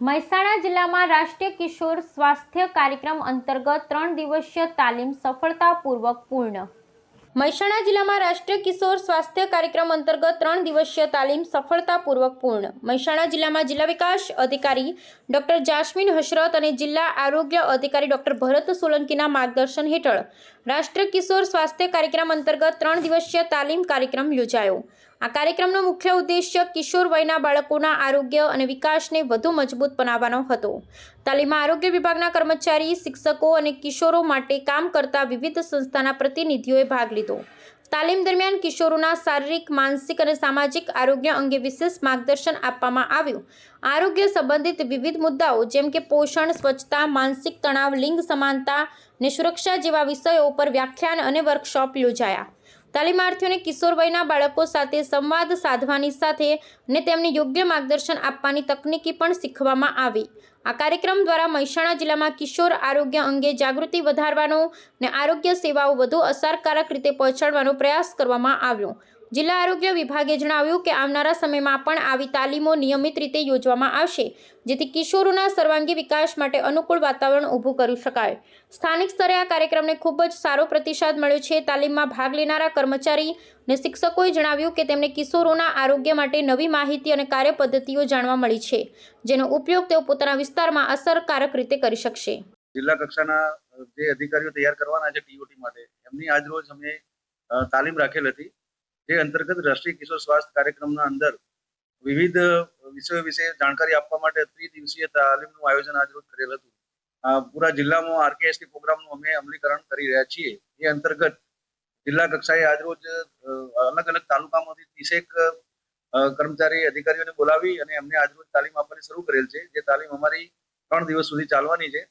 મહેસાણા જિલ્લામાં રાષ્ટ્રીય કિશોર સ્વાસ્થ્ય કાર્યક્રમ અંતર્ગત 3 દિવસીય તાલીમ સફળતાપૂર્વક પૂર્ણ. મહેસાણા જિલ્લામાં રાષ્ટ્રીય કિશોર સ્વાસ્થ્ય કાર્યક્રમ અંતર્ગત 3 દિવસીય તાલીમ સફળતાપૂર્વક પૂર્ણ. મહેસાણા જિલ્લામાં જિલ્લા વિકાસ અધિકારી ડોક્ટર જાસ્મીન હસરત અને જિલ્લા આરોગ્ય અધિકારી ડોક્ટર ભરત સોલંકીના માર્ગદર્શન હેઠળ રાષ્ટ્રીય કિશોર સ્વાસ્થ્ય કાર્યક્રમ અંતર્ગત 3 દિવસીય તાલીમ કાર્યક્રમ યોજાયો. આ કાર્યક્રમનો મુખ્ય ઉદ્દેશ્ય કિશોર વયના બાળકોના આરોગ્ય અને વિકાસને વધુ મજબૂત બનાવવાનો હતો. તાલીમમાં આરોગ્ય વિભાગના કર્મચારી, શિક્ષકો અને કિશોરો માટે કામ કરતા વિવિધ સંસ્થાના પ્રતિનિધિઓએ ભાગ લીધો. તાલીમ દરમિયાન કિશોરોના શારીરિક, માનસિક અને સામાજિક આરોગ્ય અંગે વિશેષ માર્ગદર્શન આપવામાં આવ્યું. આરોગ્ય સંબંધિત વિવિધ મુદ્દાઓ જેમ કે પોષણ, સ્વચ્છતા, માનસિક તણાવ, લિંગ સમાનતા અને સુરક્ષા જેવા વિષયો પર વ્યાખ્યાન અને વર્કશોપ યોજાયા. તાલીમાર્થીઓને કિશોર વયના બાળકો સાથે સંવાદ સાધવાની સાથે અને તેમને યોગ્ય માર્ગદર્શન આપવાની તકનીકી પણ શીખવવામાં આવી. આ કાર્યક્રમ દ્વારા મહેસાણા જિલ્લામાં કિશોર આરોગ્ય અંગે જાગૃતિ વધારવાનો અને આરોગ્ય સેવાઓ વધુ અસરકારક રીતે પહોંચાડવાનો પ્રયાસ કરવામાં આવ્યો. જિલ્લા આરોગ્ય વિભાગે જણાવ્યું કે આવનારા સમયમાં પણ આવી તાલીમો નિયમિત રીતે યોજવામાં આવશે, જેથી કિશોરોના સર્વાંગી વિકાસ માટે અનુકૂળ વાતાવરણ ઊભું કરી શકાય. સ્થાનિક સ્તરે આ કાર્યક્રમને ખૂબ જ સારો પ્રતિસાદ મળ્યો છે. તાલીમમાં ભાગ લેનારા કર્મચારી અને શિક્ષકોએ જણાવ્યું કે તેમને કિશોરોના આરોગ્ય માટે નવી માહિતી અને કાર્યપદ્ધતિઓ જાણવા મળી છે, જેનો ઉપયોગ તેઓ પોતાના વિસ્તારમાં અસરકારક રીતે કરી શકશે. જિલ્લા કક્ષાના જે અધિકારીઓ તૈયાર કરવાના છે ટીઓટી માટે, એમની આજરોજ અમે તાલીમ રાખેલ હતી. જે અંતર્ગત રાષ્ટ્રીય કિશોર સ્વાસ્થ્ય કાર્યક્રમના અંદર વિવિધ વિષયો વિશે જાણકારી આપવા માટે 3 દિવસીય તાલીમનું આયોજન આજરોજ કરેલ હતું. પૂરા જિલ્લામાં આરકેએસટી પ્રોગ્રામનું અમે અમલીકરણ કરી રહ્યા છીએ. એ અંતર્ગત જિલ્લા કક્ષાએ આજરોજ અલગ અલગ તાલુકામાંથી 30 કર્મચારી અધિકારીઓને બોલાવી અને એમને આજરોજ તાલીમ આપવાની શરૂ કરેલ છે. જે તાલીમ અમારી 3 દિવસ સુધી ચાલવાની છે.